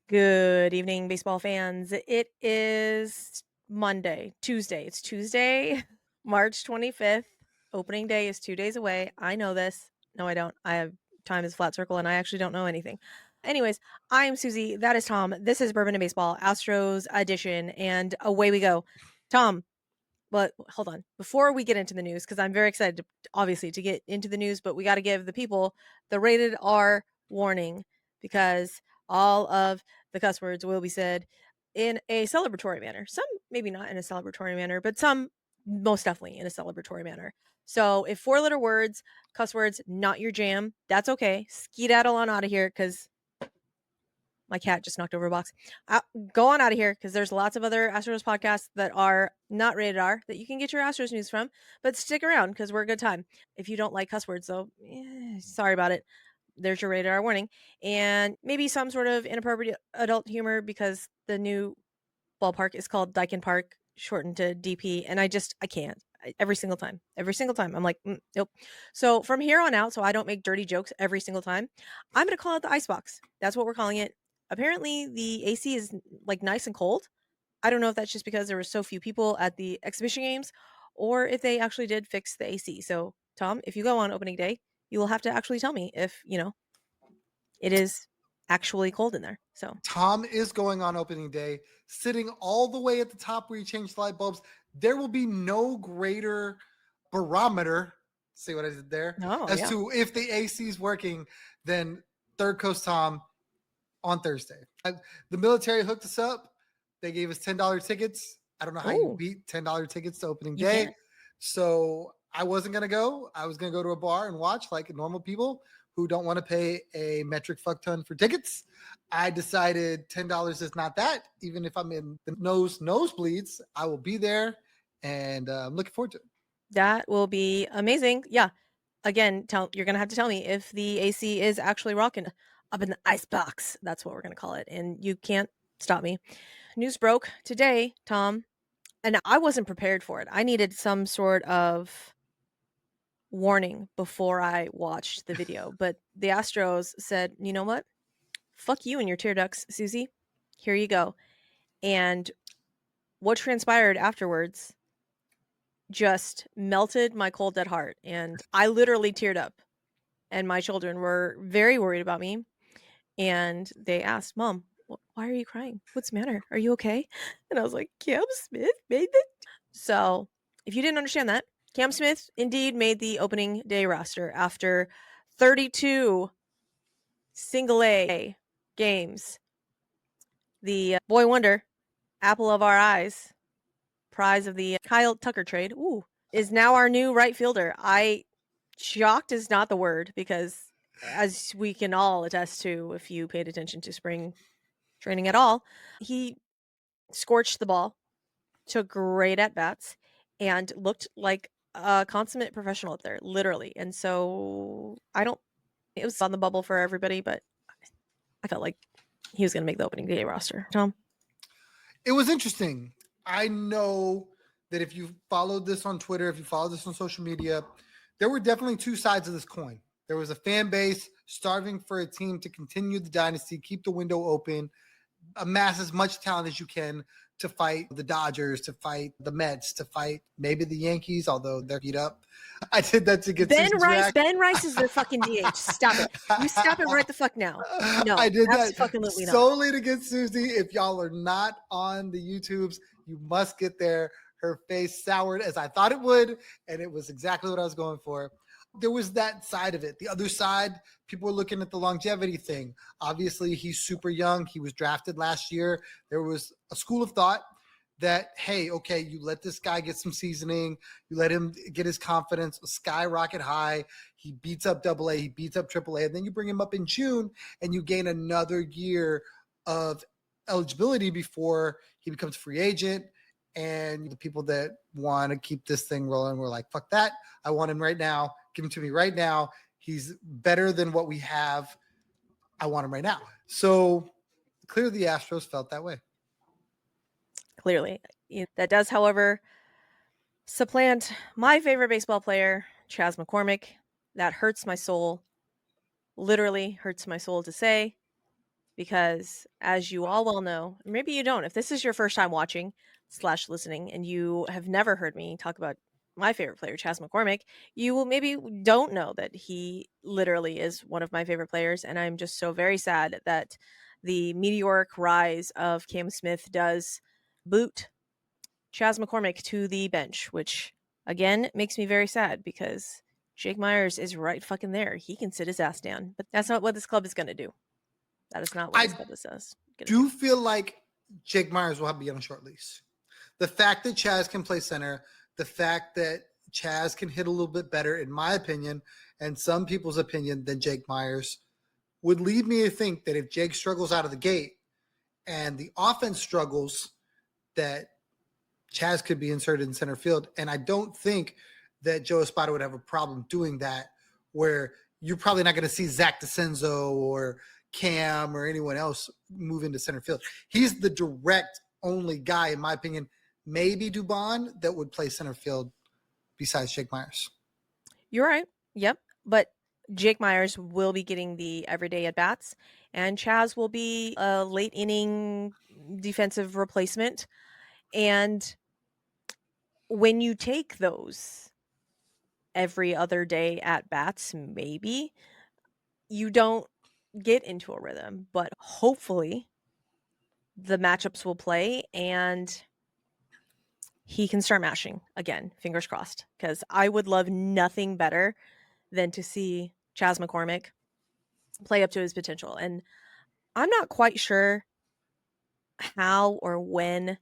Good evening, baseball fans. It is Tuesday. It's Tuesday, March 25th. Opening day is 2 days away. I know this. No, I don't. I have time is a flat circle and I actually don't know anything. Anyways, I am Suzy. That is Tom. This is Bourbon and Baseball, Astros edition, and away we go. Tom, but hold on. Before we get into the news, because I'm very excited obviously to get into the news, but we got to give the people the rated R warning because all of the cuss words will be said in a celebratory manner. Some maybe not in a celebratory manner, but some most definitely in a celebratory manner. So if 4-letter words, cuss words, not your jam, that's okay. Skedaddle on out of here because my cat just knocked over a box. Go on out of here because there's lots of other Astros podcasts that are not rated R that you can get your Astros news from. But stick around because we're a good time. If you don't like cuss words, though, sorry about it. There's your rated R warning. And maybe some sort of inappropriate adult humor because the new ballpark is called Dyken Park, shortened to DP. And I can't. Every single time. I'm like, nope. So from here on out, so I don't make dirty jokes every single time, I'm going to call it the icebox. That's what we're calling it. Apparently, the AC is like nice and cold. I don't know if that's just because there were so few people at the exhibition games or if they actually did fix the AC. So, Tom, if you go on opening day, you will have to actually tell me if, it is actually cold in there. So, Tom is going on opening day, sitting all the way at the top where you change the light bulbs. There will be no greater barometer, see what I did there, oh, as yeah. to if the AC is working than Third Coast Tom on Thursday. The military hooked us up. They gave us $10 tickets. I don't know how you Oh, beat $10 tickets to opening you day. can't. So I wasn't going to go. I was going to go to a bar and watch like normal people who don't want to pay a metric fuck ton for tickets. I decided $10 is not that. Even if I'm in the nosebleeds, I will be there, and I'm looking forward to it. That will be amazing. Yeah. Again, you're gonna have to tell me if the AC is actually rocking up in the ice box. That's what we're gonna call it, and you can't stop me. News broke today, Tom, and I wasn't prepared for it. I needed some sort of warning before I watched the video, but the Astros said, "You know what? Fuck you and your tear ducts, Suzy. Here you go." And what transpired afterwards just melted my cold dead heart, and I literally teared up. And my children were very worried about me. And they asked, Mom, why are you crying? What's the matter? Are you okay? And I was like, Cam Smith made the. So if you didn't understand that, Cam Smith indeed made the opening day roster after 32 single A games. The boy wonder, apple of our eyes, prize of the Kyle Tucker trade, is now our new right fielder. Shocked is not the word because, as we can all attest to if you paid attention to spring training at all, he scorched the ball, took great at bats, and looked like a consummate professional up there, literally. And so it was on the bubble for everybody, but I felt like he was going to make the opening day roster. Tom? It was interesting. I know that if you followed this on Twitter, if you followed this on social media, there were definitely two sides of this coin. There was a fan base starving for a team to continue the dynasty, keep the window open, amass as much talent as you can to fight the Dodgers, to fight the Mets, to fight maybe the Yankees, although they're beat up. I did that to get Suzy's reaction. Ben Rice is their fucking DH. Stop it. You stop it right the fuck now. I No, did that absolutely not. solely to get Suzy. If y'all are not on the YouTubes, you must get there. Her face soured as I thought it would, and it was exactly what I was going for. There was that side of it. The other side, people were looking at the longevity thing. Obviously, he's super young. He was drafted last year. There was a school of thought that, hey, okay, you let this guy get some seasoning. You let him get his confidence skyrocket high. He beats up AA, he beats up AAA, and then you bring him up in June and you gain another year of eligibility before he becomes a free agent. And the people that want to keep this thing rolling were like, fuck that. I want him right now. Give him to me right now. He's better than what we have. I want him right now. So clearly the Astros felt that way. Clearly. That does, however, supplant my favorite baseball player, Chas McCormick. That hurts my soul. Literally hurts my soul to say. because as you all well know, maybe you don't, if this is your first time watching / listening and you have never heard me talk about my favorite player, Chas McCormick, you will maybe don't know that he literally is one of my favorite players, and I'm just so very sad that the meteoric rise of Cam Smith does boot Chas McCormick to the bench, which again makes me very sad because Jake Myers is right fucking there. He can sit his ass down, but that's not what this club is going to do. That is not what this I club is going to do. do feel like Jake Myers will be on a short leash. The fact that Chas can play center, the fact that Chas can hit a little bit better, in my opinion, and some people's opinion, than Jake Myers, would lead me to think that if Jake struggles out of the gate and the offense struggles, that Chas could be inserted in center field. And I don't think that Joe Espada would have a problem doing that, where you're probably not going to see Zach DeCenzo or Cam or anyone else move into center field. He's the direct only guy, in my opinion, maybe Dubon, that would play center field besides Jake Myers. You're right. Yep. But Jake Myers will be getting the everyday at bats, and Chas will be a late inning defensive replacement. And when you take those every other day at bats, maybe you don't get into a rhythm, but hopefully the matchups will play and he can start mashing again. Fingers crossed, because I would love nothing better than to see Chas McCormick play up to his potential. And I'm not quite sure how or when.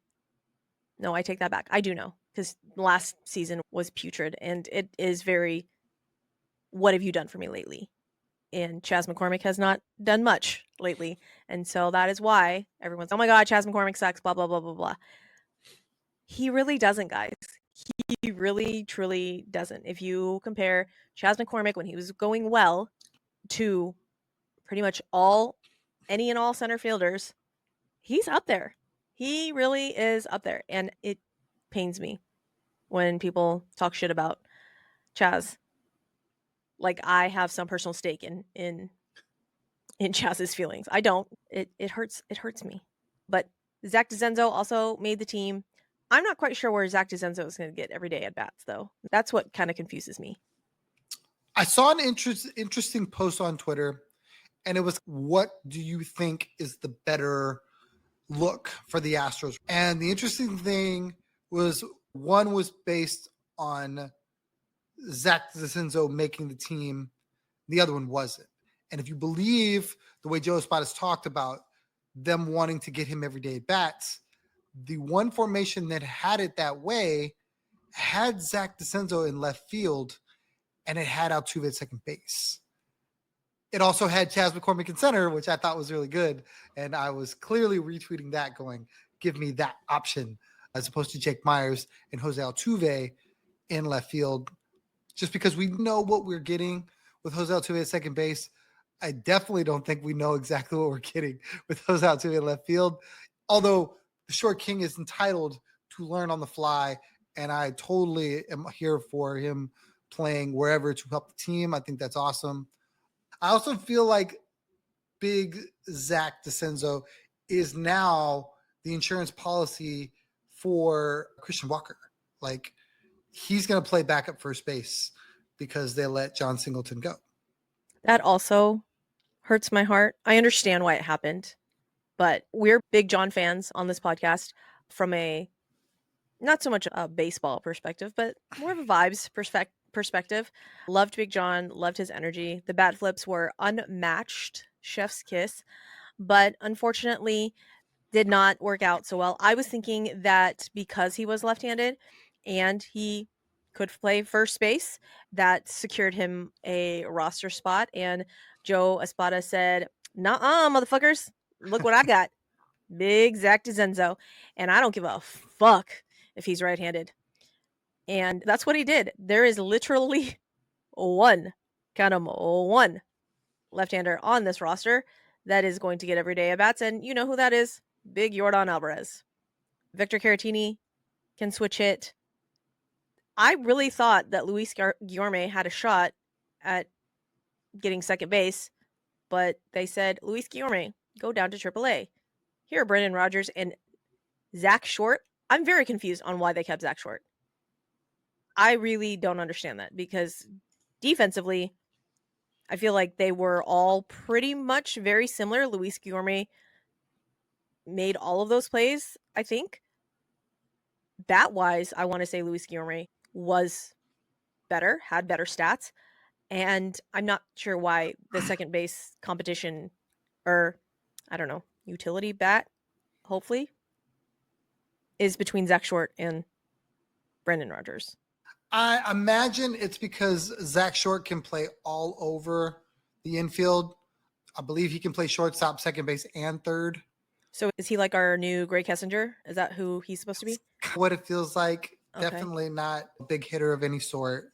No, I take that back. I do know, because last season was putrid, and it is very, what have you done for me lately? And Chas McCormick has not done much lately. And so that is why everyone's, oh my God, Chas McCormick sucks, blah, blah, blah, blah, blah. He really doesn't, guys. He really, truly doesn't. If you compare Chas McCormick when he was going well to pretty much any and all center fielders, he's up there. He really is up there. And it pains me when people talk shit about Chas. Like I have some personal stake in Chas's feelings. I don't. It hurts. It hurts me. But Zach DeCenzo also made the team. I'm not quite sure where Zach DeCenzo is going to get everyday at bats, though. That's what kind of confuses me. I saw an interesting post on Twitter, and it was, what do you think is the better look for the Astros? And the interesting thing was, one was based on Zach DeCenzo making the team, the other one wasn't. And if you believe the way Joe Espada talked about them wanting to get him everyday at bats, the one formation that had it that way had Zach DeCenzo in left field, and it had Altuve at second base. It also had Chas McCormick in center, which I thought was really good. And I was clearly retweeting that, going, give me that option, as opposed to Jake Myers and Jose Altuve in left field, just because we know what we're getting with Jose Altuve at second base. I definitely don't think we know exactly what we're getting with Jose Altuve in left field, although the short king is entitled to learn on the fly, and I totally am here for him playing wherever to help the team. I think that's awesome. I also feel like big Zach DeCenzo is now the insurance policy for Christian Walker. Like, he's going to play backup first base because they let John Singleton go. That also hurts my heart. I understand why it happened, but we're big John fans on this podcast from a not so much a baseball perspective, but more of a vibes perspective. Loved Big John, loved his energy. The bat flips were unmatched, chef's kiss, but unfortunately did not work out so well. I was thinking that because he was left-handed and he could play first base, that secured him a roster spot. And Joe Espada said, "Nuh-uh, motherfuckers. Look what I got. Big Zach DeCenzo. And I don't give a fuck if he's right-handed." And that's what he did. There is literally one, count 'em, one left-hander on this roster that is going to get everyday at-bats. And you know who that is? Big Yordan Alvarez. Victor Caratini can switch hit. I really thought that Luis Guillorme had a shot at getting second base, but they said, Luis Guillorme, go down to AAA. Here are Brendan Rodgers and Zach Short. I'm very confused on why they kept Zach Short. I really don't understand that because defensively, I feel like they were all pretty much very similar. Luis Guillorme made all of those plays, I think. Bat-wise, I want to say Luis Guillorme was better, had better stats, and I'm not sure why the second base competition, or I don't know, utility bat, hopefully, is between Zach Short and Brendan Rodgers. I imagine it's because Zach Short can play all over the infield. I believe he can play shortstop, second base, and third. So is he like our new Greg Kessinger? Is that who he's supposed to be? What it feels like. Okay. Definitely not a big hitter of any sort.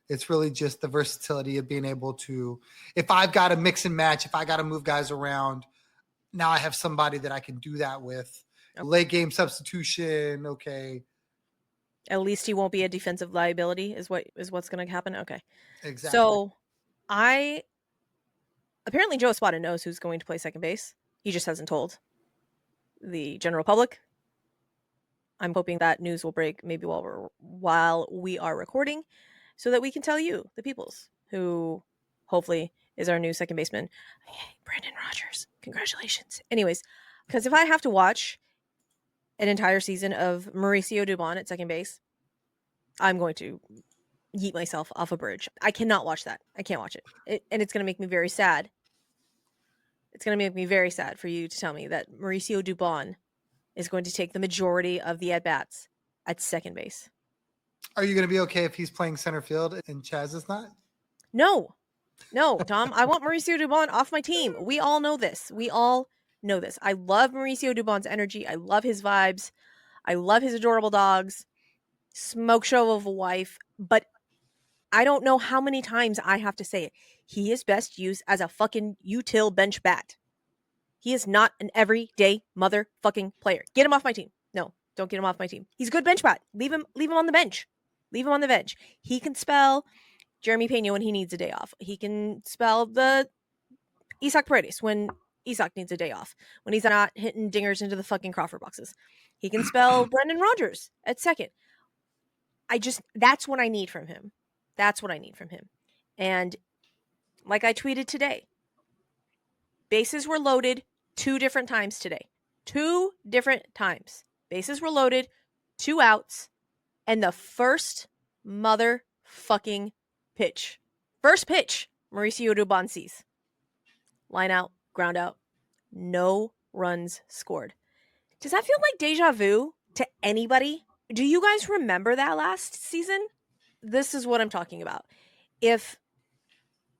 It's really just the versatility of being able to, if I've got to mix and match, if I got to move guys around, now I have somebody that I can do that with. Okay. Late game substitution, okay. At least he won't be a defensive liability is what's going to happen. Okay. Exactly. So apparently Joe Espada knows who's going to play second base. He just hasn't told the general public. I'm hoping that news will break maybe while we are recording so that we can tell you, the peoples, who hopefully is our new second baseman. Hey, Brendan Rodgers. Congratulations. Anyways, because if I have to watch an entire season of Mauricio Dubon at second base, I'm going to yeet myself off a bridge. I cannot watch that. I can't watch it. And it's going to make me very sad. It's going to make me very sad for you to tell me that Mauricio Dubon is going to take the majority of the at-bats at second base. Are you going to be okay if he's playing center field and Chaz is not? No, Tom. I want Mauricio Dubon off my team. We all know this. I love Mauricio Dubon's energy. I love his vibes. I love his adorable dogs. Smoke show of a wife. But I don't know how many times I have to say it. He is best used as a fucking util bench bat. He is not an everyday motherfucking player. Get him off my team. No, don't get him off my team. He's a good bench bat. Leave him on the bench. Leave him on the bench. He can spell Jeremy Pena when he needs a day off. He can spell the Isaac Paredes when Isaac needs a day off. When he's not hitting dingers into the fucking Crawford boxes. He can spell Brendan Rodgers at second. That's what I need from him. And like I tweeted today, bases were loaded 2 different times today. 2 different times. Bases were loaded, 2 outs, and the first motherfucking pitch. First pitch, Mauricio Dubon sees. Line out, ground out. No runs scored. Does that feel like deja vu to anybody? Do you guys remember that last season? This is what I'm talking about.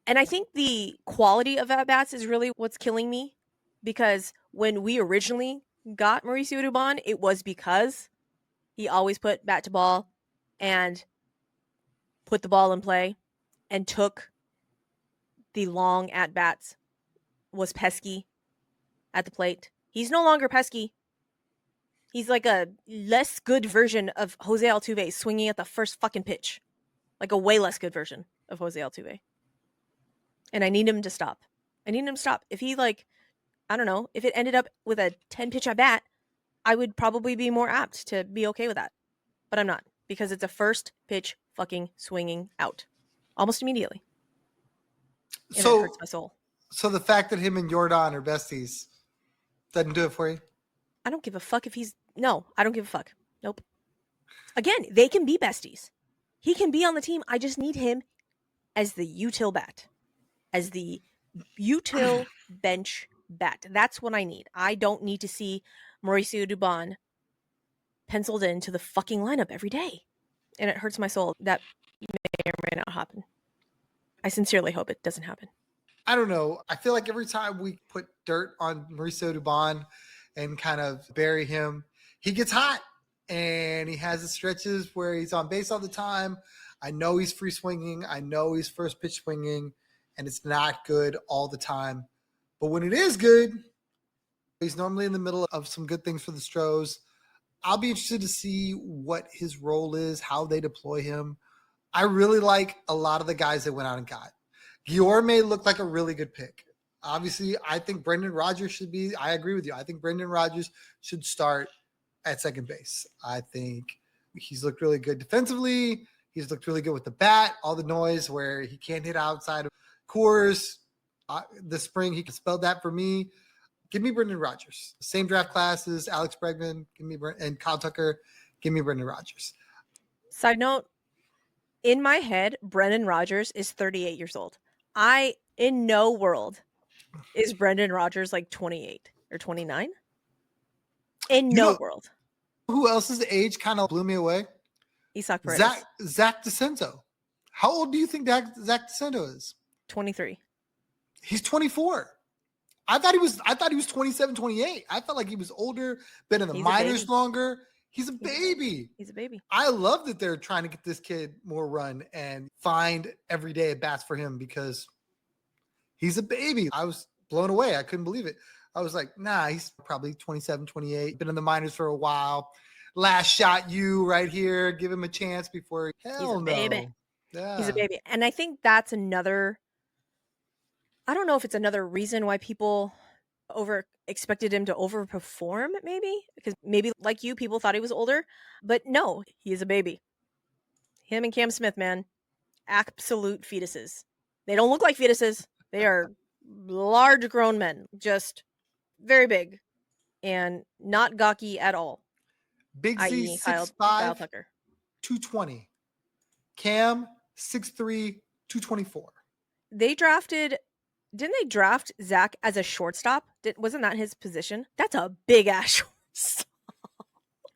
And I think the quality of at-bats is really what's killing me, because when we originally got Mauricio Dubon, it was because he always put bat to ball and put the ball in play and took the long at-bats, was pesky at the plate. He's no longer pesky. He's like a less good version of Jose Altuve swinging at the first fucking pitch. Like a way less good version of Jose Altuve. And I need him to stop. If he I don't know, if it ended up with a 10 pitch at bat, I would probably be more apt to be okay with that. But I'm not, because it's a first pitch fucking swinging out almost immediately. And it hurts my soul. So the fact that him and Jordan are besties doesn't do it for you? I don't give a fuck if no, I don't give a fuck. Nope. Again, they can be besties. He can be on the team. I just need him as the util bat. As the util bench bat. That's what I need. I don't need to see Mauricio Dubon penciled into the fucking lineup every day. And it hurts my soul. That may or may not happen. I sincerely hope it doesn't happen. I don't know. I feel like every time we put dirt on Mauricio Dubon and kind of bury him, he gets hot. And he has the stretches where he's on base all the time. I know he's free swinging. I know he's first pitch swinging. And it's not good all the time. But when it is good, he's normally in the middle of some good things for the Astros. I'll be interested to see what his role is, how they deploy him. I really like a lot of the guys that went out and got. Guillorme looked like a really good pick. Obviously, I think Brendan Rodgers should be. I agree with you. I think Brendan Rodgers should start at second base. I think he's looked really good defensively. He's looked really good with the bat. All the noise where he can't hit outside of Coors. The spring, he spelled that for me. Give me Brendan Rodgers. Same draft classes, Alex Bregman, and Kyle Tucker. Give me Brendan Rodgers. Side note, in my head, Brendan Rodgers is 38 years old. In no world is Brendan Rodgers like 28 or 29. In no world. Who else's age kind of blew me away? Isaac Paredes. Zach DeCento. How old do you think Zach DeCento is? 23. He's 24. I thought he was 27, 28. I felt like he was older, been in the minors longer. He's a baby. He's a baby. I love that they're trying to get this kid more run and find everyday at bats for him because he's a baby. I was blown away. I couldn't believe it. I was like, nah, he's probably 27, 28. Been in the minors for a while. Last shot you right here. Give him a chance before. Hell no. Baby. Yeah. He's a baby. And I think that's another, I don't know if it's another reason why people expected him to overperform, maybe because maybe like you, people thought he was older, but no, he is a baby. Him and Cam Smith, man, absolute fetuses. They don't look like fetuses. They are large grown men, just very big and not gawky at all. Big Z 6'5", 220. Cam 6'3", 224. Didn't they draft Zach as a shortstop? Wasn't that his position? That's a big ass shortstop.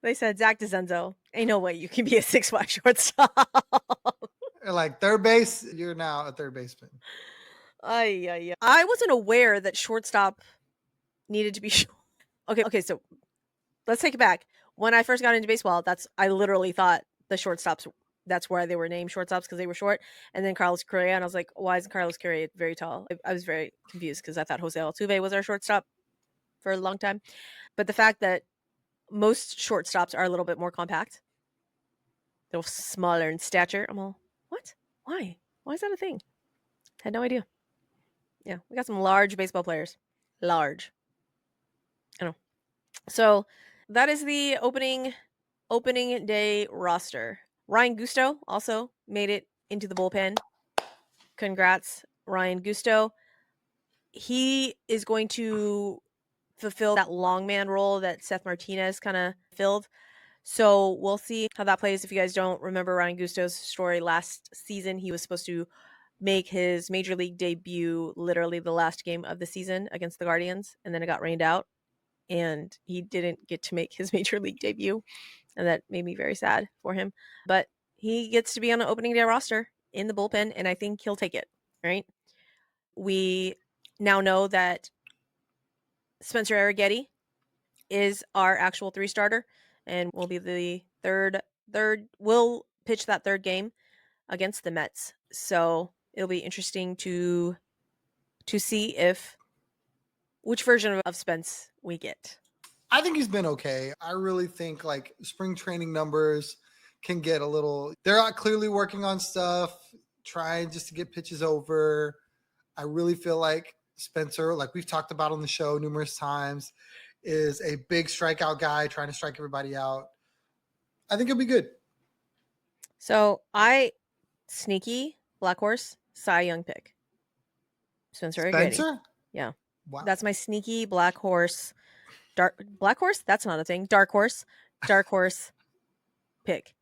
They said, Zach DeCento, ain't no way you can be a 6'5" shortstop. Like third base, you're now a third baseman. I wasn't aware that shortstop needed to be short. Okay, so let's take it back. When I first got into baseball, I literally thought the shortstops, that's why they were named shortstops, because they were short. And then Carlos Correa, and I was like, why isn't Carlos Correa very tall? I was very confused because I thought Jose Altuve was our shortstop for a long time. But the fact that most shortstops are a little bit more compact, a little smaller in stature, I'm all, what? Why? Why is that a thing? Had no idea. Yeah, we got some large baseball players. Large. I know. So that is the opening day roster. Ryan Gusto also made it into the bullpen. Congrats, Ryan Gusto. He is going to fulfill that long man role that Seth Martinez kind of filled. So we'll see how that plays. If you guys don't remember Ryan Gusto's story last season, he was supposed to make his major league debut literally the last game of the season against the Guardians, and then it got rained out, and he didn't get to make his major league debut, and that made me very sad for him. But he gets to be on the opening day roster in the bullpen, and I think he'll take it, right? We now know that Spencer Arrighetti is our actual 3-starter and will be the will pitch that third game against the Mets. So it'll be interesting to see which version of Spence we get. I think he's been okay. I really think like spring training numbers can get a little, they're not clearly working on stuff, trying just to get pitches over. I really feel like Spencer, like we've talked about on the show numerous times, is a big strikeout guy trying to strike everybody out. I think it'll be good. So sneaky Black Horse Cy Young pick. Spencer? Yeah. Wow. That's my sneaky Black Horse. Black Horse? That's not a thing. Dark Horse pick.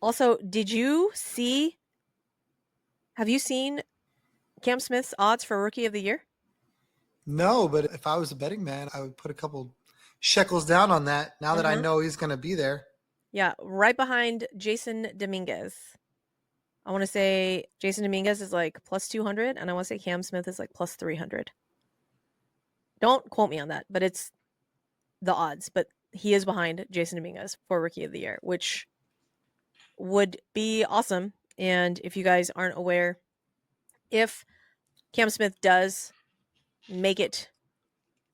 Also, have you seen Cam Smith's odds for Rookie of the Year? No, but if I was a betting man, I would put a couple shekels down on that now that I know he's going to be there. Yeah, right behind Jason Dominguez. I want to say Jason Dominguez is like plus 200, and I want to say Cam Smith is like plus 300. Don't quote me on that, but it's the odds. But he is behind Jason Dominguez for Rookie of the Year, which would be awesome. And if you guys aren't aware, if Cam Smith does make it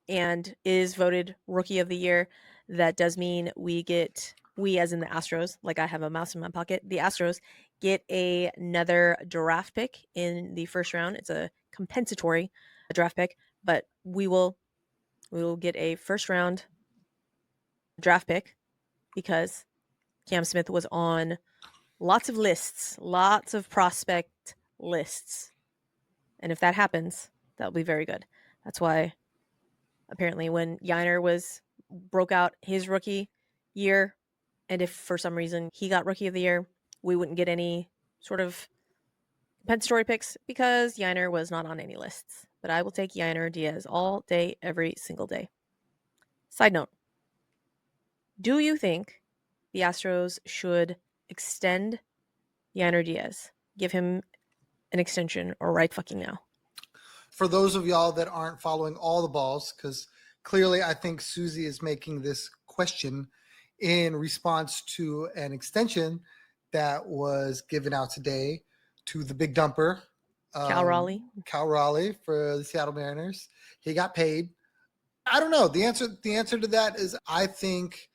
and is voted Rookie of the Year, that does mean we as in the Astros, like I have a mouse in my pocket, the Astros get another draft pick in the first round. It's a compensatory draft pick but we will get a first round draft pick because Cam Smith was on lots of lists, lots of prospect lists. And if that happens, that'll be very good. That's why apparently when Yiner broke out his rookie year, and if for some reason he got rookie of the year, we wouldn't get any sort of compensatory picks because Yiner was not on any lists. But I will take Yiner Diaz all day, every single day. Side note, do you think the Astros should extend Yiner Diaz? Give him an extension or right fucking now? For those of y'all that aren't following all the balls, because clearly I think Suzy is making this question in response to an extension that was given out today to the big dumper, Cal Raleigh. Cal Raleigh for the Seattle Mariners. He got paid. I don't know. The answer to that is I think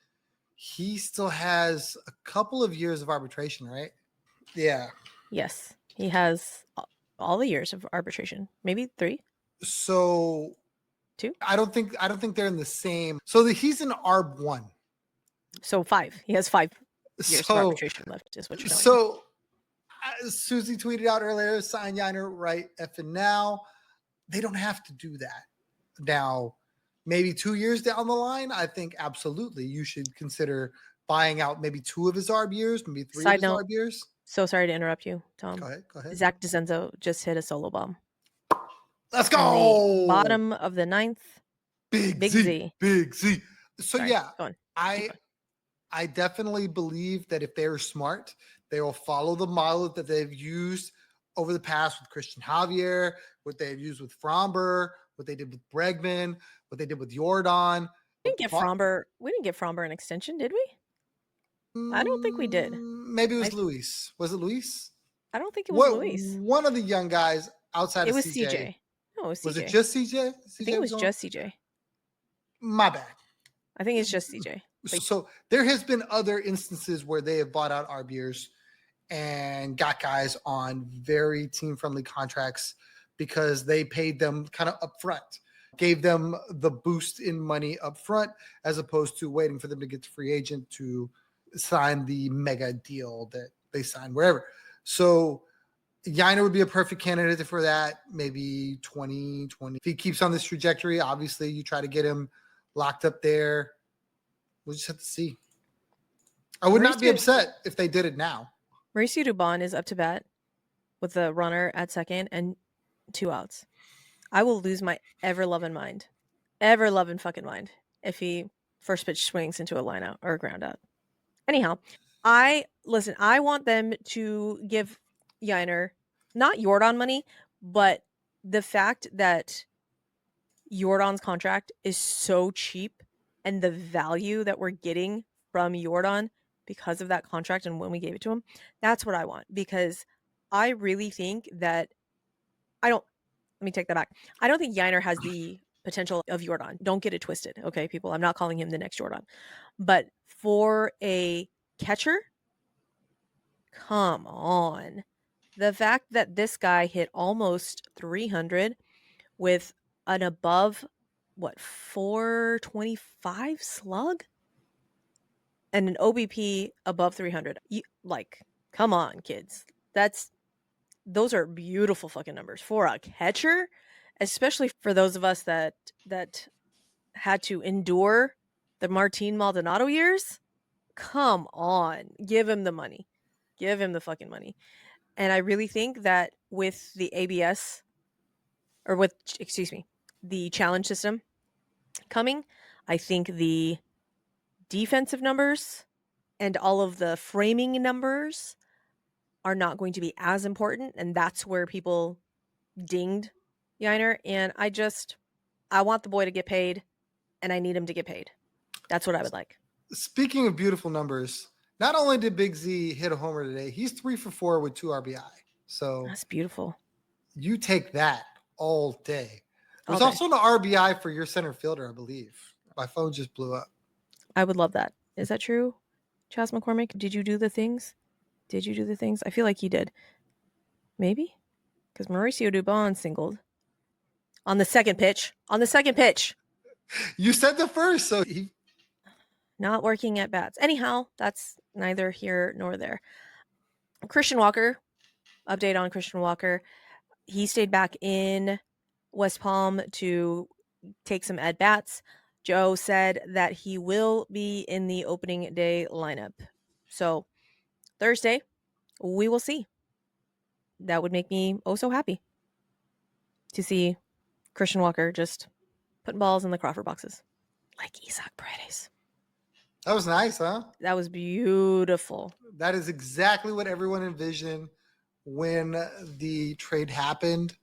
he still has a couple of years of arbitration, right? Yeah. Yes, he has all the years of arbitration. Maybe 3, So 2. I don't think they're in the same. So he's an ARB 1. So 5. He has 5 years of arbitration left, is what you're telling me. Suzy tweeted out earlier, sign Yiner right effing now. They don't have to do that. Now, maybe 2 years down the line, I think absolutely you should consider buying out maybe 2 of his ARB years, maybe 3 Side of his note, ARB years. so sorry to interrupt you, Tom. Go ahead. Zach DeCenzo just hit a solo bomb. Let's In the go. bottom of the 9th. Big Z. So Sorry, yeah, go on. I definitely believe that if they're smart, they will follow the model that they've used over the past with Christian Javier, what they've used with Fromber, what they did with Bregman, what they did with Jordan. We didn't get Fromber an extension, did we? I don't think we did. Maybe it was Luis. Was it Luis? I don't think it was Luis. One of the young guys outside it of was CJ. No, it was CJ. Was it just CJ? I think it was just CJ. My bad. I think it's just CJ. So there has been other instances where they have bought out RBers and got guys on very team-friendly contracts because they paid them kind of upfront, gave them the boost in money upfront as opposed to waiting for them to get to free agent to sign the mega deal that they signed wherever. So Yiner would be a perfect candidate for that, maybe 2020. If he keeps on this trajectory, obviously you try to get him locked up there. We'll just have to see. I would not be upset if they did it now. Mauricio Dubon is up to bat with a runner at second and 2 outs. I will lose my ever-loving fucking mind if he first pitch swings into a line out or a ground out. Anyhow, I want them to give Yiner not Jordan money, but the fact that Jordan's contract is so cheap and the value that we're getting from Jordan because of that contract and when we gave it to him, that's what I want. Because I really think that let me take that back. I don't think Yiner has the potential of Jordan. Don't get it twisted, okay, people? I'm not calling him the next Jordan. But for a catcher, come on. The fact that this guy hit almost 300 with an above 425 slug and an OBP above 300. Come on, kids. Those are beautiful fucking numbers for a catcher, especially for those of us that had to endure the Martin Maldonado years. Come on, give him the money. Give him the fucking money. And I really think that with the ABS or the challenge system coming, I think the defensive numbers and all of the framing numbers are not going to be as important. And that's where people dinged Yiner. And I want the boy to get paid and I need him to get paid. That's what I would like. Speaking of beautiful numbers, not only did Big Z hit a homer today, he's 3 for 4 with 2 RBI. So that's beautiful. You take that all day. There's also an RBI for your center fielder, I believe. My phone just blew up. I would love that. Is that true, Chas McCormick? Did you do the things? I feel like you did. Maybe? Because Mauricio Dubon singled. On the second pitch. You said the first, so he. Not working at bats. Anyhow, that's neither here nor there. Christian Walker, update on Christian Walker. He stayed back in West Palm to take some at bats. Joe said that he will be in the opening day lineup. So Thursday, we will see. That would make me oh so happy to see Christian Walker just putting balls in the Crawford boxes like Isaac Paredes. That was nice, huh? That was beautiful. That is exactly what everyone envisioned when the trade happened.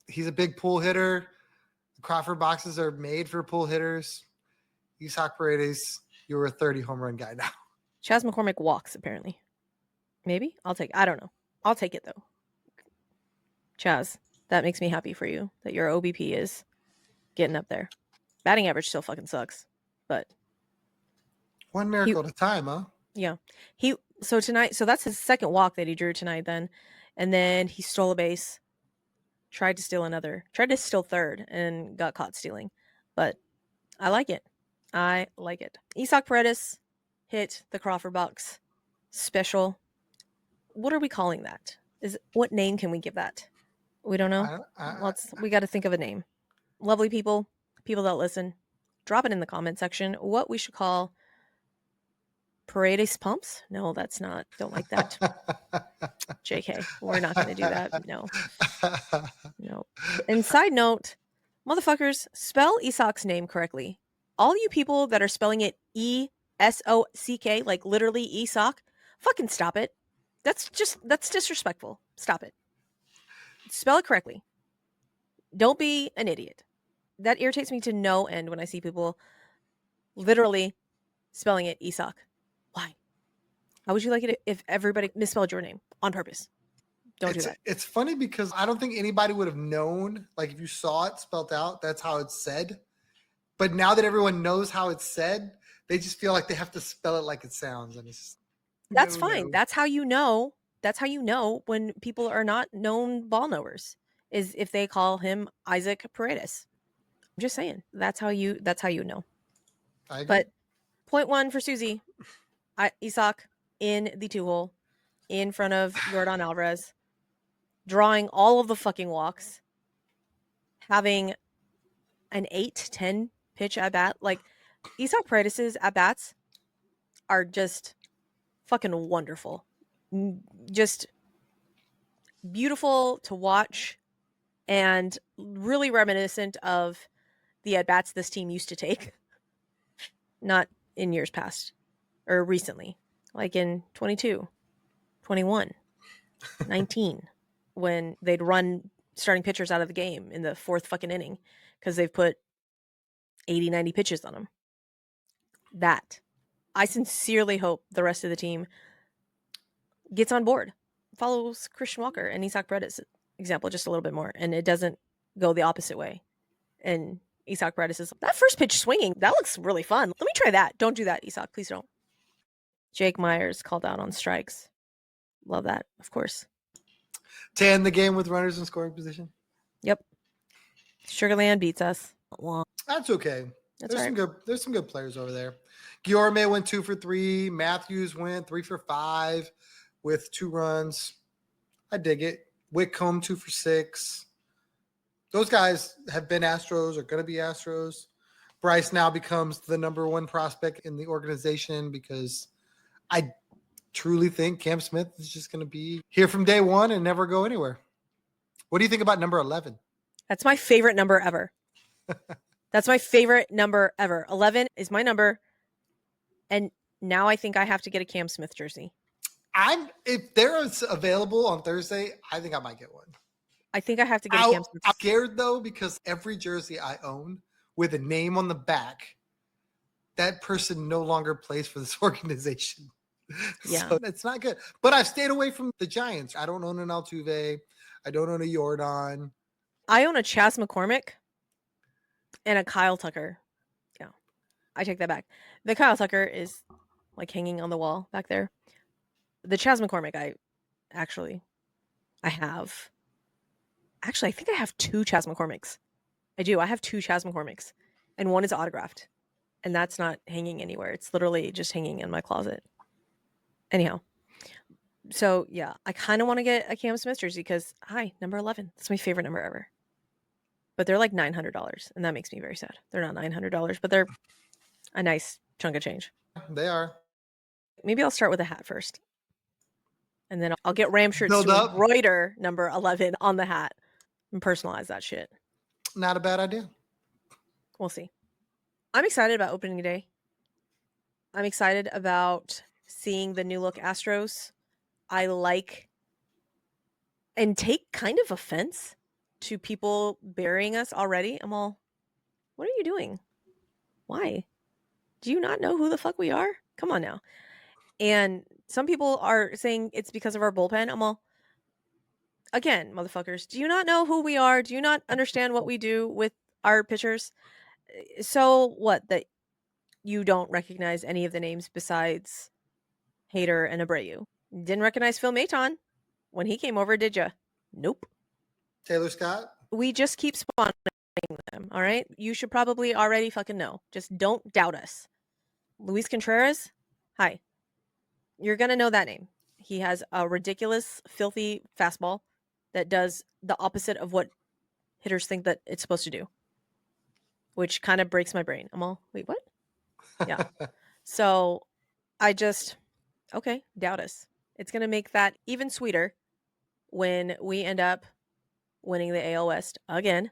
He's a big pull hitter. The Crawford boxes are made for pull hitters. Isaac Paredes, you're a 30 home run guy now. Chas McCormick walks, apparently. Maybe? I don't know. I'll take it, though. Chaz, that makes me happy for you that your OBP is getting up there. Batting average still fucking sucks, but one miracle at a time, huh? Yeah. So that's his second walk that he drew tonight then. And then he stole a base, tried to steal third and got caught stealing. But I like it. Isaac Paredes hit the Crawford box special. What are we calling that? What name can we give that? We don't know. We got to think of a name. Lovely people that listen, drop it in the comment section what we should call Paredes pumps. No, that's not. Don't like that. JK, we're not going to do that. No. And side note, motherfuckers, spell Isaac's name correctly. All you people that are spelling it ESOCK, like literally Isak, fucking stop it. That's disrespectful. Stop it. Spell it correctly. Don't be an idiot. That irritates me to no end when I see people literally spelling it Isak. Why? How would you like it if everybody misspelled your name on purpose? Don't do that. It's funny because I don't think anybody would have known, like if you saw it spelled out, that's how it's said. But now that everyone knows how it's said, they just feel like they have to spell it like it sounds. And that's fine. No. That's how you know. That's how you know when people are not known ball knowers, is if they call him Isaac Paredes. I'm just saying. That's how you know. I agree. But point one for Suzy. Isaac in the 2-hole in front of Yordan Alvarez, drawing all of the fucking walks, having an 8-10 pitch at bat. Like, Isaac Paredes' at bats are just fucking wonderful. Just beautiful to watch and really reminiscent of the at bats this team used to take. Not in years past or recently, like in 22, 21, 19, when they'd run starting pitchers out of the game in the fourth fucking inning because they've put 80, 90 pitches on them. That. I sincerely hope the rest of the team gets on board, follows Christian Walker and Isaac Paredes' example just a little bit more, and it doesn't go the opposite way. And Isaac Paredes is, that first pitch swinging, that looks really fun. Let me try that. Don't do that, Isaac. Please don't. Jake Myers called out on strikes. Love that, of course. To end the game with runners in scoring position? Yep. Sugarland beats us. That's okay. There's some good players over there. Guillorme went 2 for 3. Matthews went 3 for 5 with 2 runs. I dig it. Whitcomb 2 for 6. Those guys have been Astros, are going to be Astros. Bryce now becomes the number 1 prospect in the organization because I truly think Cam Smith is just going to be here from day one and never go anywhere. What do you think about number 11? That's my favorite number ever. That's my favorite number ever. 11 is my number. And now I think I have to get a Cam Smith jersey. If they're available on Thursday, I think I might get one. I think I have to get a Cam Smith. I'm scared though, because every jersey I own with a name on the back, that person no longer plays for this organization. Yeah. So it's not good. But I've stayed away from the Giants. I don't own an Altuve. I don't own a Yordan. I own a Chas McCormick and a Kyle Tucker. Yeah. I take that back. The Kyle Tucker is like hanging on the wall back there. The Chas McCormick, I think I have 2 Chas McCormicks. I do. I have 2 Chas McCormicks, and one is autographed, and that's not hanging anywhere. It's literally just hanging in my closet. Anyhow, so yeah, I kind of want to get a Cam Smith jersey because number 11. That's my favorite number ever. But they're like $900, and that makes me very sad. They're not $900, but they're a nice chunk of change. They are. Maybe I'll start with a hat first, and then I'll get Ram shirts Build to up. embroider number 11 on the hat and personalize that shit. Not a bad idea. We'll see. I'm excited about opening day. I'm excited about seeing the new look Astros. I like and take kind of offense to people burying us already. I'm all, what are you doing? Why? Do you not know who the fuck we are? Come on now. And some people are saying it's because of our bullpen. I'm all, again, motherfuckers, do you not know who we are? Do you not understand what we do with our pitchers? So what, that you don't recognize any of the names besides Hader and Abreu? Didn't recognize Phil Maton when he came over, did ya? Nope. Taylor Scott. We just keep spawning them, all right? You should probably already fucking know. Just don't doubt us. Luis Contreras, hi. You're going to know that name. He has a ridiculous, filthy fastball that does the opposite of what hitters think that it's supposed to do, which kind of breaks my brain. I'm all, wait, what? Yeah. So I just, okay, doubt us. It's going to make that even sweeter when we end up winning the AL West again.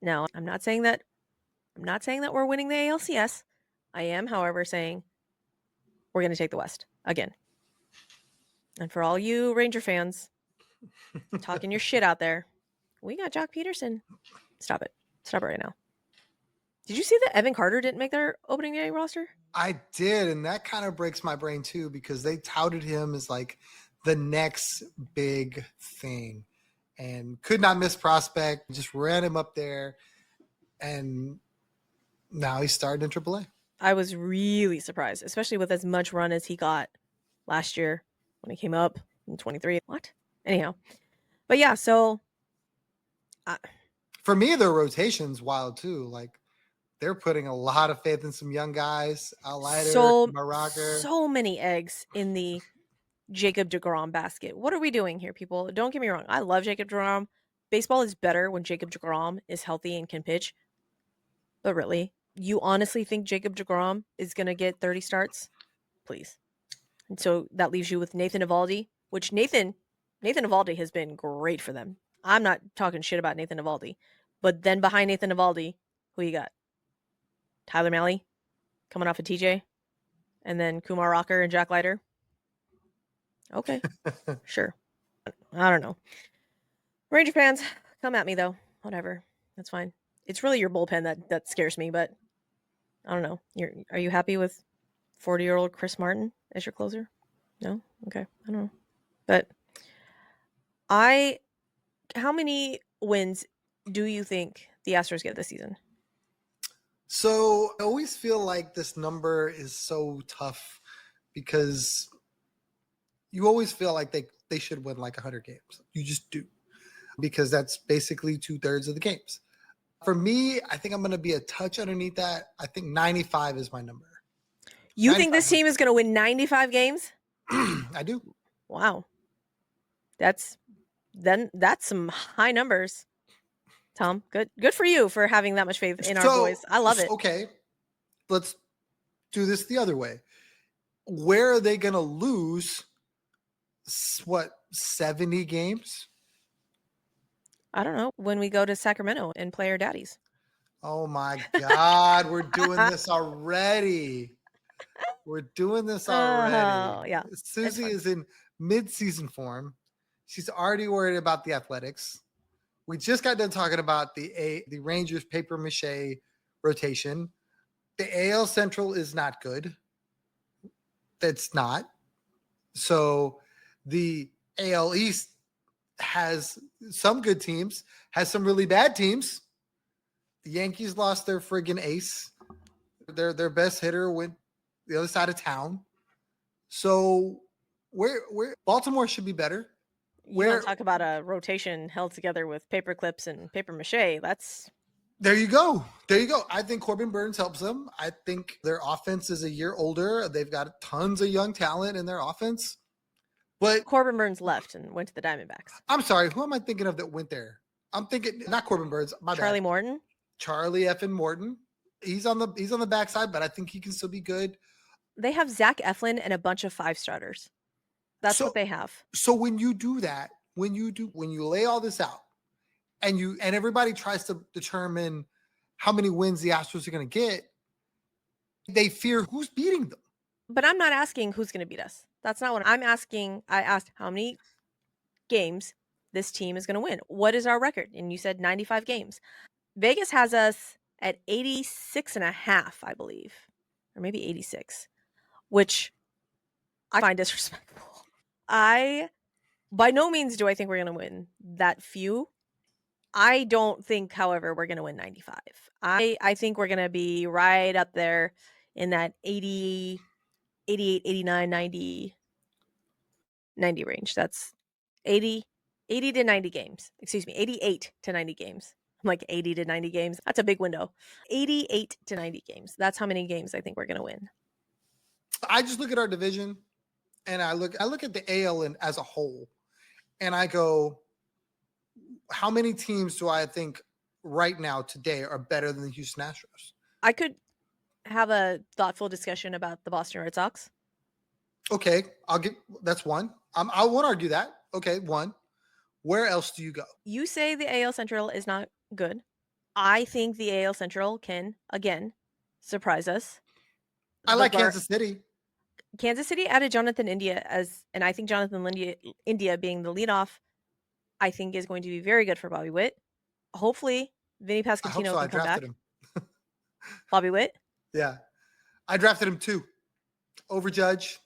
Now, I'm not saying that we're winning the ALCS. I am, however, saying we're going to take the West again. And for all you Ranger fans talking your shit out there, we got Jock Peterson. Stop it. Stop it right now. Did you see that Evan Carter didn't make their opening day roster? I did, and that kind of breaks my brain too because they touted him as like the next big thing and could not miss prospect, just ran him up there, and now he's starting in AAA. I was really surprised, especially with as much run as he got last year when he came up in 23. What? Anyhow. But yeah, so for me, their rotation's wild too. Like they're putting a lot of faith in some young guys. Allider, Maraker. So many eggs in the Jacob deGrom basket. What are we doing here, people? Don't get me wrong. I love Jacob deGrom. Baseball is better when Jacob deGrom is healthy and can pitch. But really, you honestly think Jacob deGrom is going to get 30 starts? Please. And so that leaves you with Nathan Eovaldi, which Nathan Eovaldi has been great for them. I'm not talking shit about Nathan Eovaldi. But then behind Nathan Eovaldi, who you got? Tyler Mahle coming off of TJ. And then Kumar Rocker and Jack Leiter. Okay. Sure. I don't know. Ranger fans, come at me though. Whatever. That's fine. It's really your bullpen that scares me, but I don't know. Are you happy with 40-year-old Chris Martin as your closer? No? Okay. I don't know. But how many wins do you think the Astros get this season? So I always feel like this number is so tough because you always feel like they should win like 100 games. You just do because that's basically 2/3 of the games. For me, I think I'm going to be a touch underneath that. I think 95 is my number. You think this team is going to win 95 games? I do. Wow. That's some high numbers. Tom, good for you for having that much faith in our boys. I love it. Okay, let's do this the other way. Where are they going to lose, 70 games? I don't know. When we go to Sacramento and play our daddies. Oh, my God. We're doing this already. We're doing this already. Oh, yeah. Suzy is in mid-season form. She's already worried about the Athletics. We just got done talking about the Rangers paper mache rotation. The AL Central is not good. That's not. So the AL East has some good teams, has some really bad teams. The Yankees lost their friggin' ace. Their best hitter went the other side of town. So where Baltimore should be better. You want to talk about a rotation held together with paper clips and paper mache? There you go. There you go. I think Corbin Burnes helps them. I think their offense is a year older. They've got tons of young talent in their offense. But Corbin Burnes left and went to the Diamondbacks. I'm sorry. Who am I thinking of that went there? I'm thinking not Corbin Burnes. My Charlie bad. Morton. Charlie effing Morton. He's on the backside, but I think he can still be good. They have Zach Eflin and a bunch of 5 starters. That's what they have. So when you do that, when you lay all this out, and everybody tries to determine how many wins the Astros are going to get, they fear who's beating them. But I'm not asking who's going to beat us. That's not what I'm asking. I asked how many games this team is going to win. What is our record? And you said 95 games. Vegas has us at 86.5, I believe, or maybe 86, which I find disrespectful. By no means do I think we're going to win that few. I don't think, however, we're going to win 95. I think we're going to be right up there in that 80, 88, 89, 90 range. That's 80 to 90 games. Excuse me, 88 to 90 games. I'm like 80 to 90 games. That's a big window. 88 to 90 games. That's how many games I think we're going to win. I just look at our division and I look at the AL as a whole, and I go, how many teams do I think right now today are better than the Houston Astros? I could have a thoughtful discussion about the Boston Red Sox. Okay, that's one. I won't argue that. Okay, one. Where else do you go? You say the AL Central is not good. I think the AL Central can, again, surprise us. I like Kansas City. Kansas City added Jonathan India and I think Jonathan India being the leadoff, I think is going to be very good for Bobby Witt. Hopefully, Vinny Pasquantino can come back. Him. Bobby Witt? Yeah. I drafted him too. Over Judge.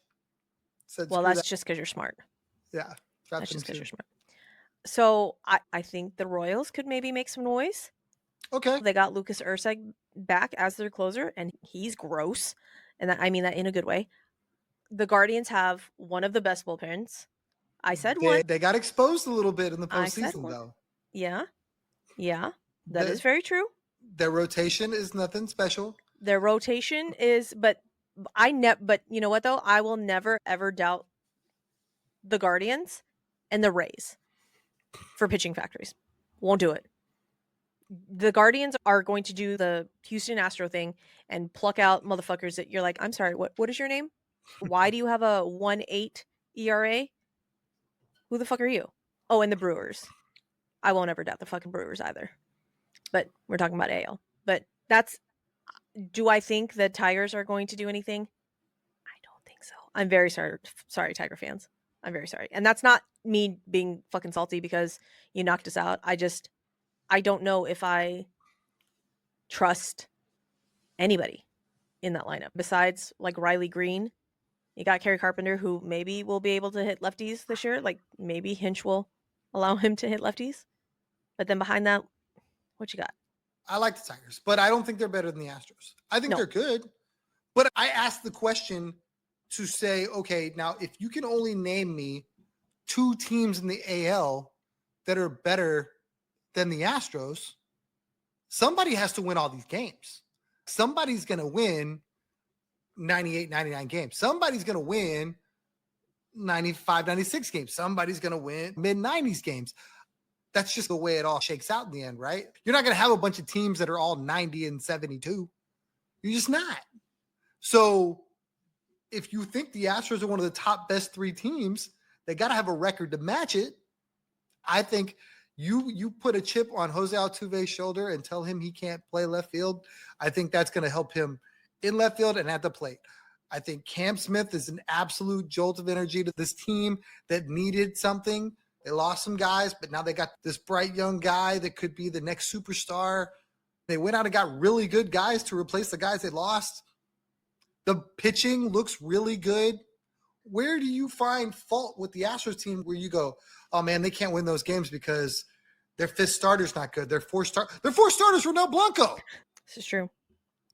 Well, that's just because you're smart. Yeah. That's just because you're smart. So I think the Royals could maybe make some noise. Okay. They got Lucas Erceg back as their closer, and he's gross. And I mean that in a good way. The Guardians have one of the best bullpens. I said one. They got exposed a little bit in the postseason, though. Yeah. Yeah. That is very true. Their rotation is nothing special. Their rotation is, but you know what though? I will never ever doubt the Guardians and the Rays for pitching factories. Won't do it. The Guardians are going to do the Houston Astro thing and pluck out motherfuckers that you're like, I'm sorry, what is your name? Why do you have a 1.8 ERA? Who the fuck are you? Oh, and the Brewers. I won't ever doubt the fucking Brewers either. But we're talking about AL. But do I think the Tigers are going to do anything? I don't think so. I'm very sorry, Tiger fans. I'm very sorry. And that's not me being fucking salty because you knocked us out. I don't know if I trust anybody in that lineup besides like Riley Green. You got Kerry Carpenter, who maybe will be able to hit lefties this year. Like maybe Hinch will allow him to hit lefties. But then behind that, what you got? I like the Tigers, but I don't think they're better than the Astros. I think they're good. But I asked the question to say, okay, now if you can only name me 2 teams in the AL that are better than the Astros, somebody has to win all these games. Somebody's going to win 98, 99 games. Somebody's going to win 95, 96 games. Somebody's going to win mid-90s games. That's just the way it all shakes out in the end, right? You're not going to have a bunch of teams that are all 90 and 72. You're just not. So if you think the Astros are one of the top best 3 teams, they got to have a record to match it. I think you put a chip on Jose Altuve's shoulder and tell him he can't play left field. I think that's going to help him in left field and at the plate. I think Cam Smith is an absolute jolt of energy to this team that needed something. They lost some guys, but now they got this bright young guy that could be the next superstar. They went out and got really good guys to replace the guys they lost. The pitching looks really good. Where do you find fault with the Astros team where you go, oh man, they can't win those games because their 5th starter's not good. Their 4 starters were Ronel Blanco. This is true.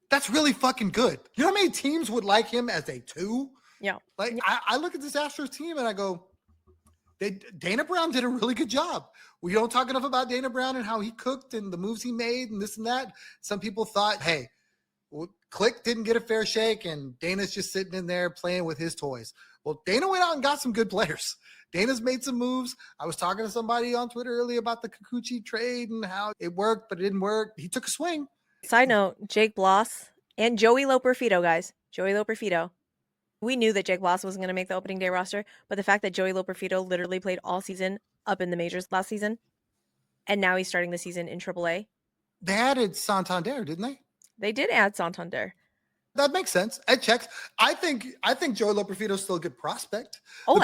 That's really fucking good. You know how many teams would like him as a 2? Yeah. Like I look at this Astros team and I go, Dana Brown did a really good job. We don't talk enough about Dana Brown and how he cooked and the moves he made and this and that. Some people thought, hey, Click didn't get a fair shake, and Dana's just sitting in there playing with his toys. Well, Dana went out and got some good players. Dana's made some moves. I was talking to somebody on Twitter earlier about the Kikuchi trade and how it worked, but it didn't work. He took a swing. Side note, Jake Bloss and Joey Loperfido, guys. Joey Loperfido. We knew that Jake Bloss wasn't going to make the opening day roster, but the fact that Joey Loperfido literally played all season up in the majors last season, and now he's starting the season in AAA. They added Santander, didn't they? They did add Santander. That makes sense. It checks. I think Joey Loperfido is still a good prospect. Oh,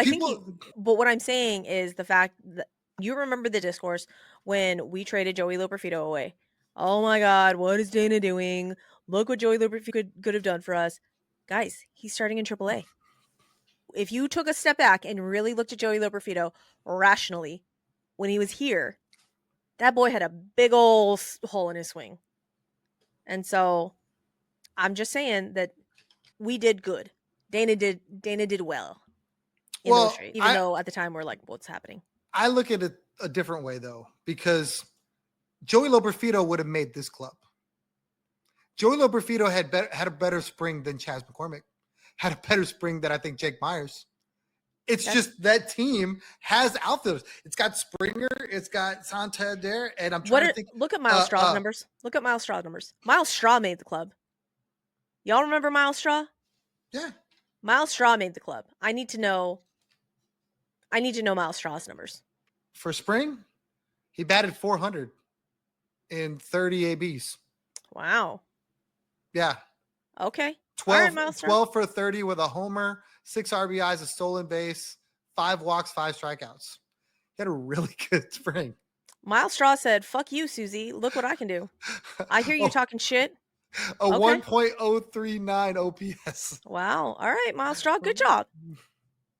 but what I'm saying is the fact that you remember the discourse when we traded Joey Loperfido away. Oh my God, what is Dana doing? Look what Joey Loperfido could have done for us. Guys, he's starting in AAA. If you took a step back and really looked at Joey Loperfido rationally when he was here, that boy had a big old hole in his swing. And so I'm just saying that we did good. Dana did well in those trades, even though at the time we're like, what's happening? I look at it a different way, though, because Joey Loperfido would have made this club. Joey Loperfido had a better spring than Chas McCormick, had a better spring than I think Jake Myers. It's just that team has outfielders. It's got Springer, it's got Santander, and I'm trying to think. Look at Miles Straw's numbers. Look at Miles Straw's numbers. Miles Straw made the club. Y'all remember Miles Straw? Yeah. Miles Straw made the club. I need to know Miles Straw's numbers. For spring, he batted 400 in 30 ABs. Wow. Yeah. Okay. 12 for 30 with a homer, 6 RBIs, a stolen base, 5 walks, 5 strikeouts. He had a really good spring. Miles Straw said, "Fuck you, Suzy. Look what I can do. I hear you talking shit." A 1.039 OPS. Wow. All right, Miles Straw. Good job.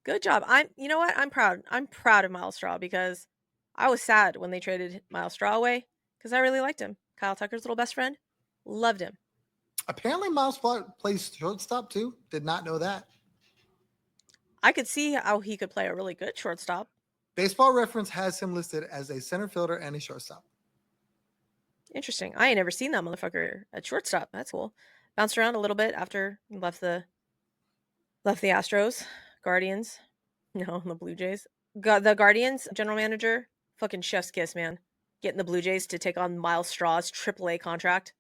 Good job. You know what? I'm proud. I'm proud of Miles Straw because I was sad when they traded Miles Straw away because I really liked him. Kyle Tucker's little best friend. Loved him. Apparently, Miles plays shortstop too. Did not know that. I could see how he could play a really good shortstop. Baseball Reference has him listed as a center fielder and a shortstop. Interesting. I ain't never seen that motherfucker at shortstop. That's cool. Bounced around a little bit after he left the Astros, Guardians. No, the Blue Jays. The Guardians general manager, fucking chef's kiss, man. Getting the Blue Jays to take on Miles Straw's AAA contract.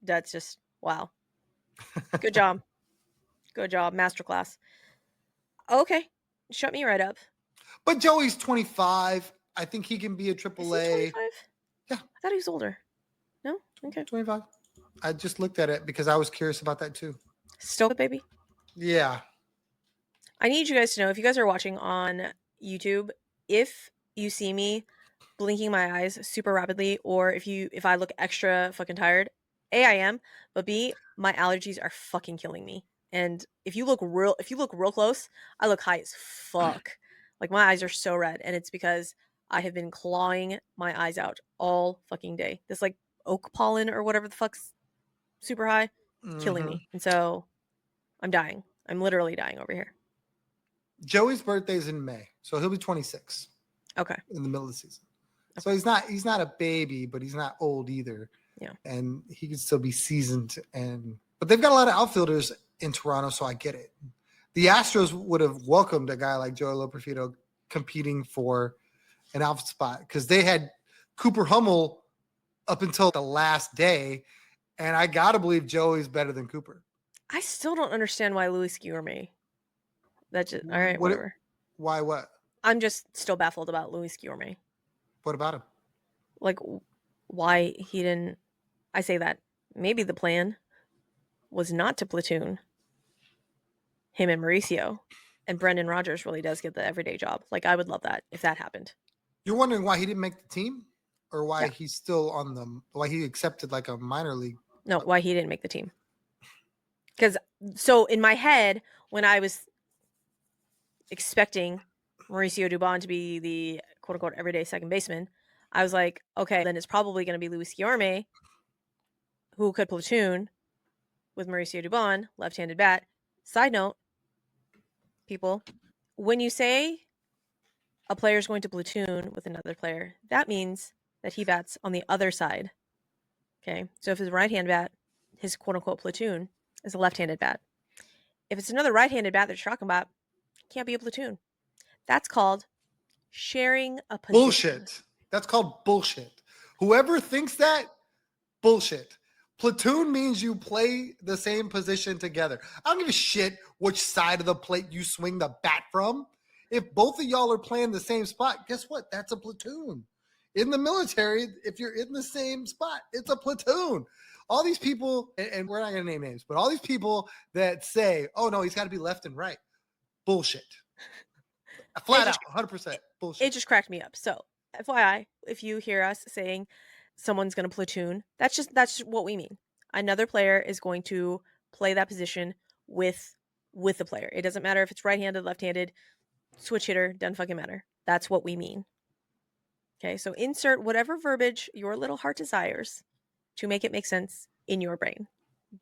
That's just wow. Good job. Good job. Masterclass. Okay. Shut me right up. But Joey's 25. I think he can be a AAA. Is he 25? Yeah. I thought he was older. No? Okay. 25. I just looked at it because I was curious about that too. Still a baby? Yeah. I need you guys to know, if you guys are watching on YouTube, if you see me blinking my eyes super rapidly, or if I look extra fucking tired, A, I am, but B, my allergies are fucking killing me. And if you look real close, I look high as fuck. Like my eyes are so red, and it's because I have been clawing my eyes out all fucking day. This like oak pollen or whatever the fuck's super high, killing me. And so I'm dying. I'm literally dying over here. Joey's birthday is in May, so he'll be 26. Okay. In the middle of the season. Okay. So he's not a baby, but he's not old either. Yeah. And he can still be seasoned. But they've got a lot of outfielders in Toronto, so I get it. The Astros would have welcomed a guy like Joey Loperfido competing for an outfield spot because they had Cooper Hummel up until the last day, and I gotta believe Joey's better than Cooper. I still don't understand why Louis Guillorme. That's just all right. Whatever. Why? What? I'm just still baffled about Louis Guillorme. What about him? Like, why he didn't? I say that maybe the plan was not to platoon him and Mauricio, and Brendan Rodgers really does get the everyday job. Like, I would love that if that happened. You're wondering why he didn't make the team, or why he's still on them? Why he accepted like a minor league? No, why he didn't make the team. Because so in my head, when I was expecting Mauricio Dubon to be the quote-unquote everyday second baseman, I was like, okay, then it's probably going to be Louis Guillorme, who could platoon with Mauricio Dubon, left-handed bat. Side note, people, when you say a player is going to platoon with another player, that means that he bats on the other side. Okay, so if his right-hand bat, his quote-unquote platoon, is a left-handed bat. If it's another right-handed bat that you're talking about, it can't be a platoon. That's called sharing a position. Bullshit. That's called bullshit. Whoever thinks that, bullshit. Platoon means you play the same position together. I don't give a shit which side of the plate you swing the bat from. If both of y'all are playing the same spot, guess what? That's a platoon. In the military, if you're in the same spot, it's a platoon. All these people, and we're not going to name names, but all these people that say, oh no, he's got to be left and right. Bullshit. Flat out, 100% bullshit. It just cracked me up. So, FYI, if you hear us saying someone's going to platoon, that's just what we mean. Another player is going to play that position with the player. It doesn't matter if it's right-handed, left-handed, switch hitter, doesn't fucking matter. That's what we mean. Okay, so insert whatever verbiage your little heart desires to make it make sense in your brain.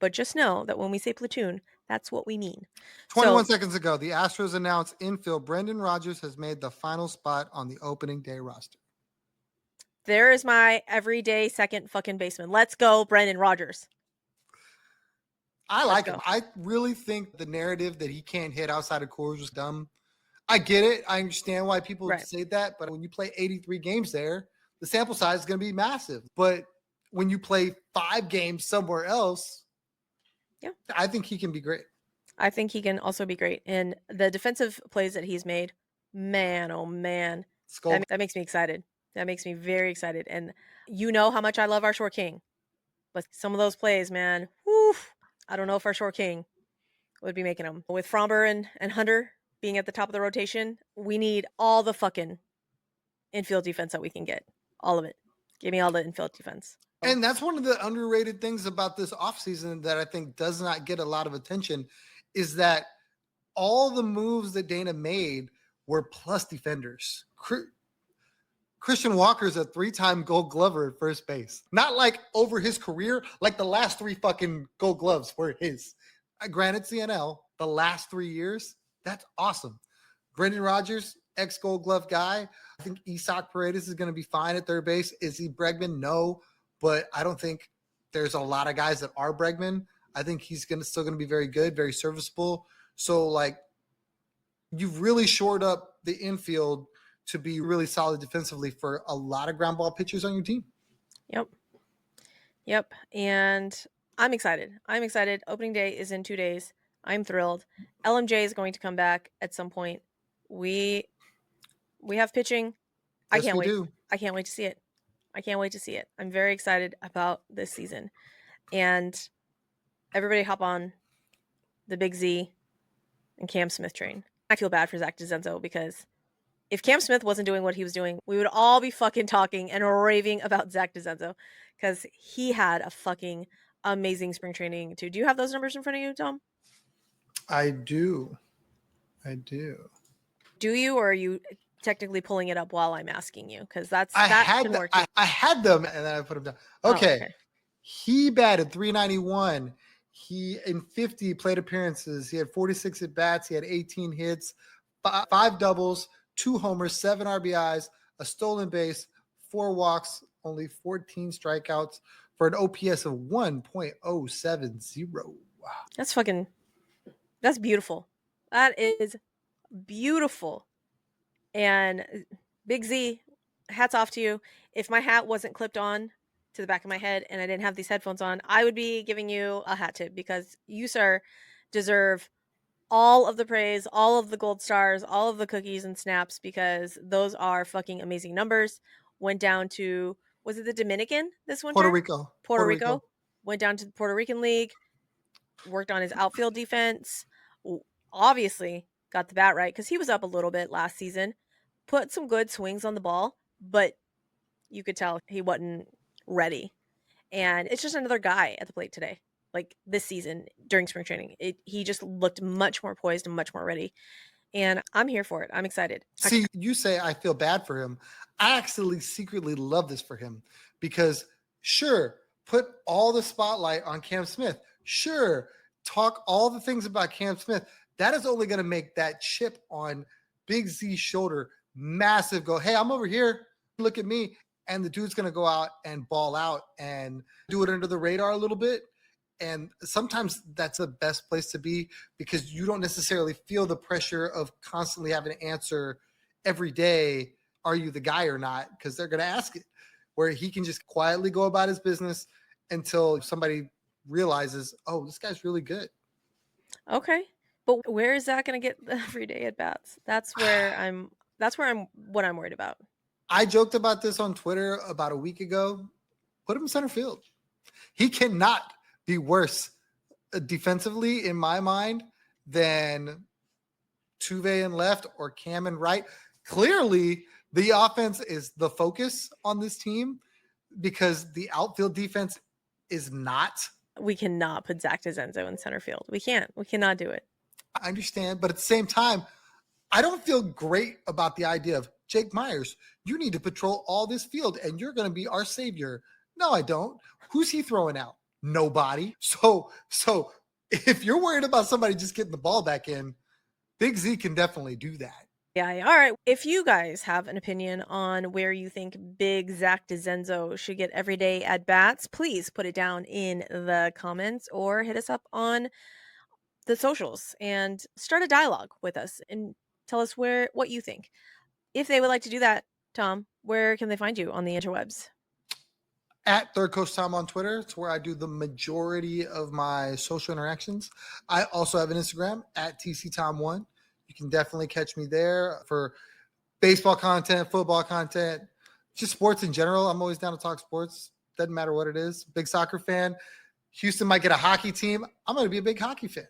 But just know that when we say platoon, that's what we mean. 21 seconds ago, the Astros announced infield Brendan Rodgers has made the final spot on the opening day roster. There is my everyday second fucking baseman. Let's go, Brendan Rodgers. I like him. I really think the narrative that he can't hit outside of Coors was dumb. I get it. I understand why people say that. But when you play 83 games there, the sample size is going to be massive. But when you play 5 games somewhere else, I think he can be great. I think he can also be great. And the defensive plays that he's made, man, oh man, that makes me excited. That makes me very excited. And you know how much I love our short king. But some of those plays, man, whew, I don't know if our short king would be making them. With Fromber and Hunter being at the top of the rotation, we need all the fucking infield defense that we can get. All of it. Give me all the infield defense. And that's one of the underrated things about this offseason that I think does not get a lot of attention is that all the moves that Dana made were plus defenders. Christian Walker's a 3-time Gold Glover at first base. Not like over his career, like the last 3 fucking Gold Gloves were his. Granted, CNL, the last 3 years, that's awesome. Brendan Rodgers, ex-Gold Glove guy. I think Isaac Paredes is going to be fine at third base. Is he Bregman? No, but I don't think there's a lot of guys that are Bregman. I think he's still going to be very good, very serviceable. So, like, you've really shored up the infield to be really solid defensively for a lot of ground ball pitchers on your team. Yep. And I'm excited. Opening day is in 2 days. I'm thrilled. LMJ is going to come back at some point. We have pitching. Yes, I can't wait. Do. I can't wait to see it. I'm very excited about this season. And everybody hop on the Big Z and Cam Smith train. I feel bad for Zach DeZenzo because if Cam Smith wasn't doing what he was doing, we would all be fucking talking and raving about Zach DeZenzo because he had a fucking amazing spring training too. Do you have those numbers in front of you, Tom? I do. Do you, or are you technically pulling it up while I'm asking you? Because that can work too. I had them and then I put them down. Okay. He batted .391. He in 50 plate appearances. He had 46 at bats. He had 18 hits, 5 doubles, 2 homers, 7 RBIs, a stolen base, 4 walks, only 14 strikeouts for an OPS of 1.070. Wow. That's beautiful. That is beautiful. And Big Z, hats off to you. If my hat wasn't clipped on to the back of my head and I didn't have these headphones on, I would be giving you a hat tip because you, sir, deserve all of the praise, all of the gold stars, all of the cookies and snaps because those are fucking amazing numbers. Went down to, was it the Dominican this winter? Puerto Rico. Went down to the Puerto Rican League, worked on his outfield defense, obviously got the bat right because he was up a little bit last season, put some good swings on the ball, but you could tell he wasn't ready. And it's just another guy at the plate today. Like this season during spring training, he just looked much more poised and much more ready. And I'm here for it. I'm excited. See, you say I feel bad for him. I actually secretly love this for him because sure, put all the spotlight on Cam Smith. Sure, talk all the things about Cam Smith. That is only going to make that chip on Big Z's shoulder massive go, hey, I'm over here. Look at me. And the dude's going to go out and ball out and do it under the radar a little bit. And sometimes that's the best place to be because you don't necessarily feel the pressure of constantly having to answer every day, are you the guy or not? Because they're going to ask it, where he can just quietly go about his business until somebody realizes, oh, this guy's really good. Okay. But where is that gonna get the everyday at bats? That's where I'm what I'm worried about. I joked about this on Twitter about a week ago. Put him in center field. He cannot be worse defensively in my mind than Tuve in left or Cam in right. Clearly, the offense is the focus on this team because the outfield defense is not. We cannot put Zach DeZenzo in center field. We can't. We cannot do it. I understand, but at the same time, I don't feel great about the idea of Jake Myers. You need to patrol all this field and you're going to be our savior. No, I don't. Who's he throwing out? Nobody. So if you're worried about somebody just getting the ball back in, Big Z can definitely do that. Yeah. All right. If you guys have an opinion on where you think big Zach DeZenzo should get everyday at bats, please put it down in the comments or hit us up on the socials and start a dialogue with us and tell us what you think. If they would like to do that, Tom, where can they find you on the interwebs? At Third Coast Tom on Twitter. It's where I do the majority of my social interactions. I also have an Instagram at TCTom1. You can definitely catch me there for baseball content, football content, just sports in general. I'm always down to talk sports. Doesn't matter what it is. Big soccer fan. Houston might get a hockey team. I'm going to be a big hockey fan.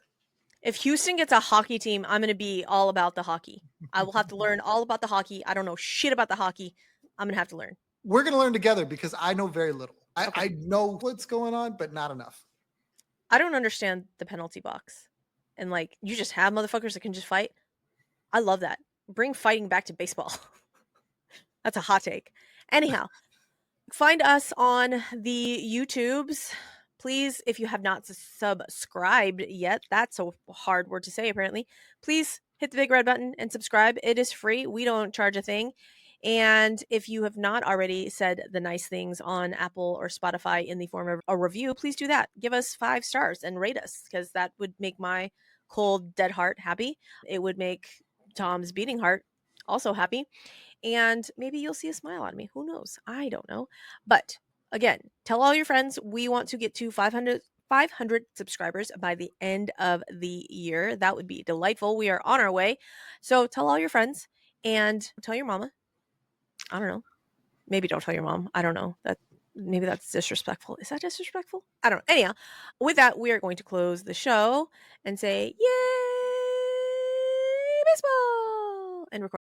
If Houston gets a hockey team, I'm going to be all about the hockey. I will have to learn all about the hockey. I don't know shit about the hockey. I'm going to have to learn. We're going to learn together because I know very little. Okay. I know what's going on, but not enough. I don't understand the penalty box. And like, you just have motherfuckers that can just fight. I love that. Bring fighting back to baseball. That's a hot take. Anyhow, find us on the YouTubes. Please, if you have not subscribed yet, that's a hard word to say apparently, please hit the big red button and subscribe. It is free. We don't charge a thing. And if you have not already said the nice things on Apple or Spotify in the form of a review, please do that. Give us 5 stars and rate us because that would make my cold, dead heart happy. It would make Tom's beating heart also happy. And maybe you'll see a smile on me. Who knows? I don't know. But again, tell all your friends. We want to get to 500 subscribers by the end of the year. That would be delightful. We are on our way. So tell all your friends and tell your mama. I don't know. Maybe don't tell your mom. I don't know. Maybe that's disrespectful. Is that disrespectful? I don't know. Anyhow, with that, we are going to close the show and say, yay, baseball! And record.